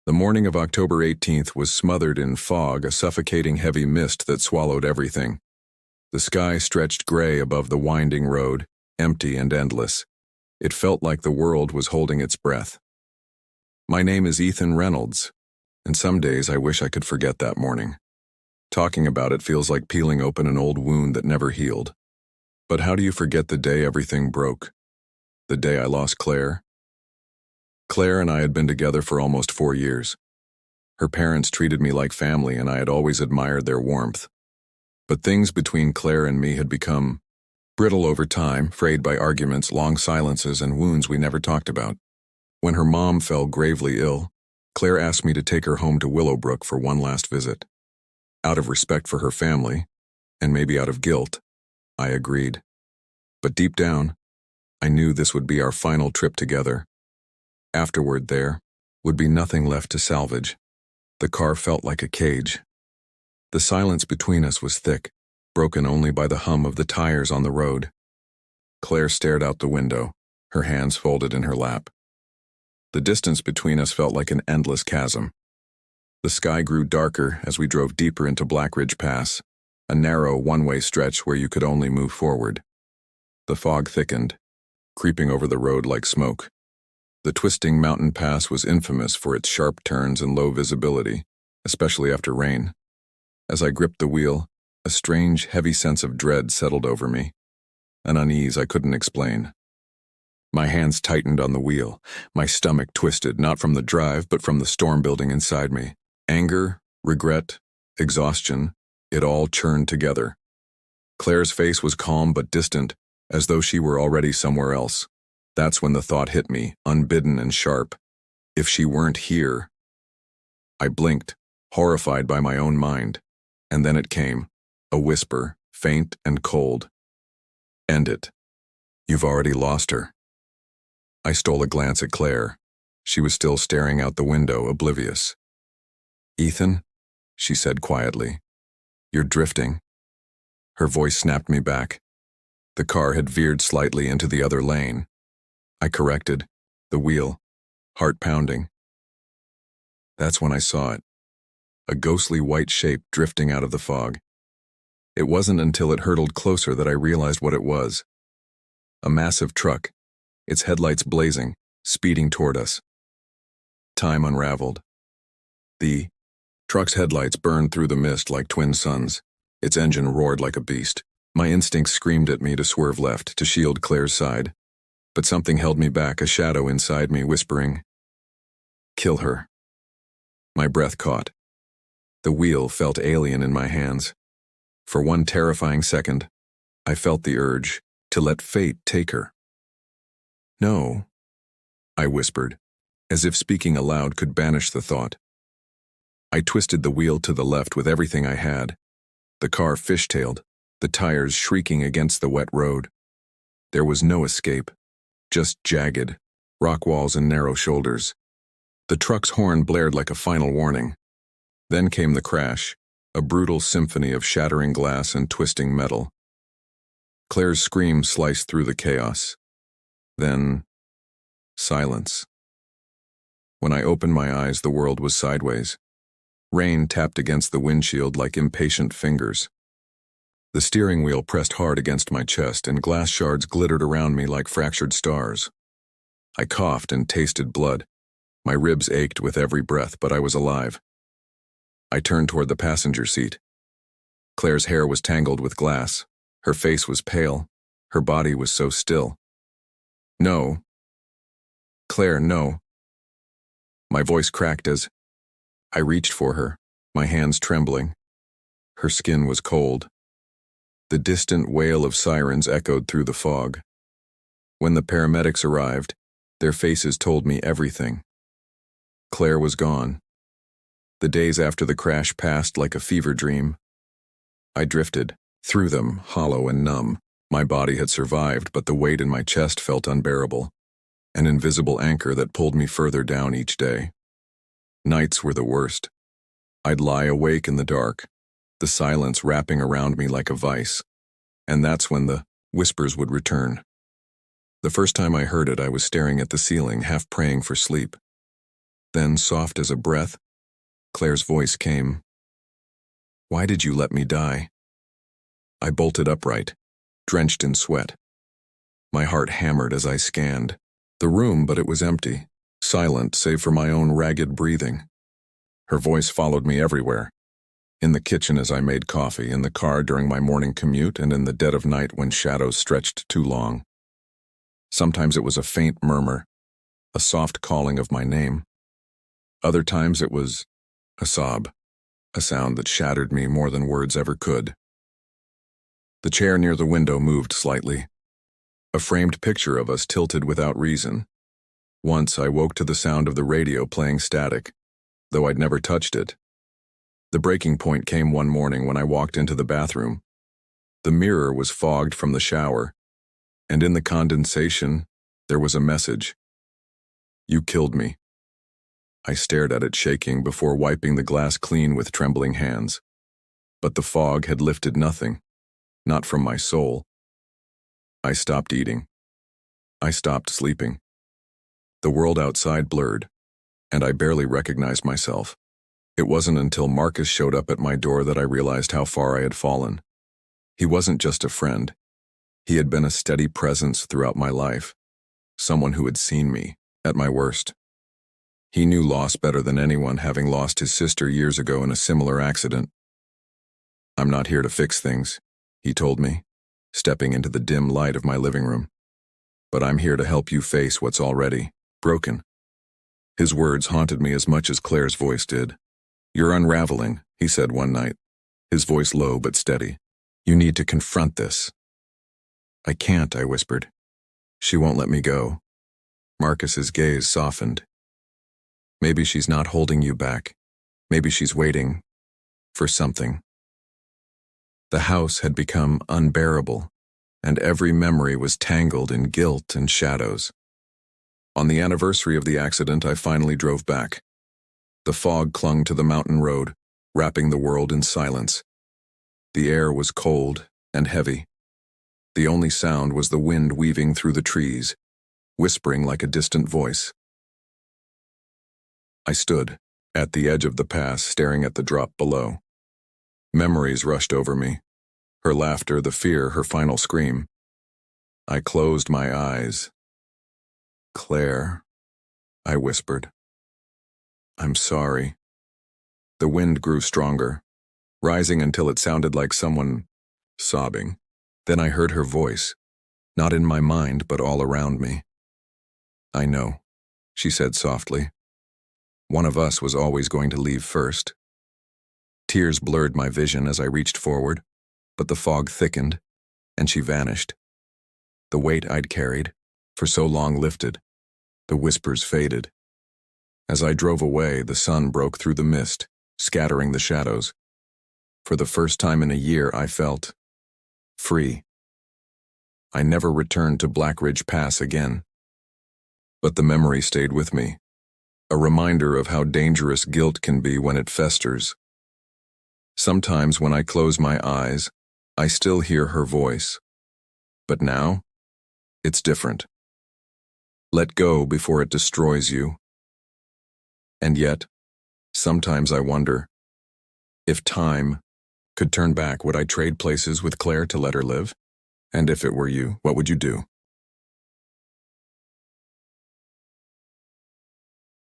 The morning of October 18th was smothered in fog, a suffocating heavy mist that swallowed everything. The sky stretched gray above the winding road, empty and endless. It felt like the world was holding its breath. My name is Ethan Reynolds, and some days I wish I could forget that morning. Talking about it feels like peeling open an old wound that never healed. But how do you forget the day everything broke? The day I lost Claire? Claire and I had been together for almost 4 years. Her parents treated me like family, and I had always admired their warmth. But things between Claire and me had become brittle over time, frayed by arguments, long silences, and wounds we never talked about. When her mom fell gravely ill, Claire asked me to take her home to Willowbrook for one last visit. Out of respect for her family, and maybe out of guilt, I agreed. But deep down, I knew this would be our final trip together. Afterward, there would be nothing left to salvage. The car felt like a cage. The silence between us was thick, broken only by the hum of the tires on the road. Claire stared out the window, her hands folded in her lap. The distance between us felt like an endless chasm. The sky grew darker as we drove deeper into Blackridge Pass, a narrow one-way stretch where you could only move forward. The fog thickened, creeping over the road like smoke. The twisting mountain pass was infamous for its sharp turns and low visibility, especially after rain. As I gripped the wheel, a strange, heavy sense of dread settled over me, an unease I couldn't explain. My hands tightened on the wheel, my stomach twisted, not from the drive, but from the storm building inside me. Anger, regret, exhaustion, it all churned together. Claire's face was calm but distant, as though she were already somewhere else. That's when the thought hit me, unbidden and sharp. If she weren't here. I blinked, horrified by my own mind. And then it came, a whisper, faint and cold. End it. You've already lost her. I stole a glance at Claire. She was still staring out the window, oblivious. Ethan, she said quietly, you're drifting. Her voice snapped me back. The car had veered slightly into the other lane. I corrected, the wheel, heart pounding. That's when I saw it, a ghostly white shape drifting out of the fog. It wasn't until it hurtled closer that I realized what it was. A massive truck, its headlights blazing, speeding toward us. Time unraveled. The truck's headlights burned through the mist like twin suns. Its engine roared like a beast. My instincts screamed at me to swerve left, to shield Claire's side. But something held me back, a shadow inside me whispering, "Kill her." My breath caught. The wheel felt alien in my hands. For one terrifying second, I felt the urge to let fate take her. No, I whispered, as if speaking aloud could banish the thought. I twisted the wheel to the left with everything I had. The car fishtailed, the tires shrieking against the wet road. There was no escape. Just jagged, rock walls and narrow shoulders. The truck's horn blared like a final warning. Then came the crash, a brutal symphony of shattering glass and twisting metal. Claire's scream sliced through the chaos. Then, silence. When I opened my eyes, the world was sideways. Rain tapped against the windshield like impatient fingers. The steering wheel pressed hard against my chest, and glass shards glittered around me like fractured stars. I coughed and tasted blood. My ribs ached with every breath, but I was alive. I turned toward the passenger seat. Claire's hair was tangled with glass. Her face was pale. Her body was so still. No. Claire, no. My voice cracked as I reached for her, my hands trembling. Her skin was cold. The distant wail of sirens echoed through the fog. When the paramedics arrived, their faces told me everything. Claire was gone. The days after the crash passed like a fever dream. I drifted, through them, hollow and numb. My body had survived, but the weight in my chest felt unbearable, an invisible anchor that pulled me further down each day. Nights were the worst. I'd lie awake in the dark, the silence wrapping around me like a vice, and that's when the whispers would return. The first time I heard it, I was staring at the ceiling, half praying for sleep. Then, soft as a breath, Claire's voice came. "Why did you let me die?" I bolted upright, drenched in sweat. My heart hammered as I scanned the room, but it was empty, silent save for my own ragged breathing. Her voice followed me everywhere. In the kitchen as I made coffee, in the car during my morning commute, and in the dead of night when shadows stretched too long. Sometimes it was a faint murmur, a soft calling of my name. Other times it was a sob, a sound that shattered me more than words ever could. The chair near the window moved slightly. A framed picture of us tilted without reason. Once I woke to the sound of the radio playing static, though I'd never touched it. The breaking point came one morning when I walked into the bathroom. The mirror was fogged from the shower, and in the condensation, there was a message. "You killed me." I stared at it, shaking, before wiping the glass clean with trembling hands. But the fog had lifted nothing, not from my soul. I stopped eating. I stopped sleeping. The world outside blurred, and I barely recognized myself. It wasn't until Marcus showed up at my door that I realized how far I had fallen. He wasn't just a friend. He had been a steady presence throughout my life, someone who had seen me at my worst. He knew loss better than anyone, having lost his sister years ago in a similar accident. "I'm not here to fix things," he told me, stepping into the dim light of my living room. "But I'm here to help you face what's already broken." His words haunted me as much as Claire's voice did. "You're unraveling," he said one night, his voice low but steady. "You need to confront this." "I can't," I whispered. "She won't let me go." Marcus's gaze softened. "Maybe she's not holding you back. Maybe she's waiting for something." The house had become unbearable, and every memory was tangled in guilt and shadows. On the anniversary of the accident, I finally drove back. The fog clung to the mountain road, wrapping the world in silence. The air was cold and heavy. The only sound was the wind weaving through the trees, whispering like a distant voice. I stood at the edge of the pass, staring at the drop below. Memories rushed over me. Her laughter, the fear, her final scream. I closed my eyes. "Claire," I whispered. "I'm sorry." The wind grew stronger, rising until it sounded like someone sobbing. Then I heard her voice, not in my mind but all around me. "I know," she said softly. "One of us was always going to leave first." Tears blurred my vision as I reached forward, but the fog thickened, and she vanished. The weight I'd carried for so long lifted. The whispers faded. As I drove away, the sun broke through the mist, scattering the shadows. For the first time in a year, I felt free. I never returned to Blackridge Pass again. But the memory stayed with me, a reminder of how dangerous guilt can be when it festers. Sometimes when I close my eyes, I still hear her voice. But now, it's different. Let go before it destroys you. And yet, sometimes I wonder, if time could turn back, would I trade places with Claire to let her live? And if it were you, what would you do?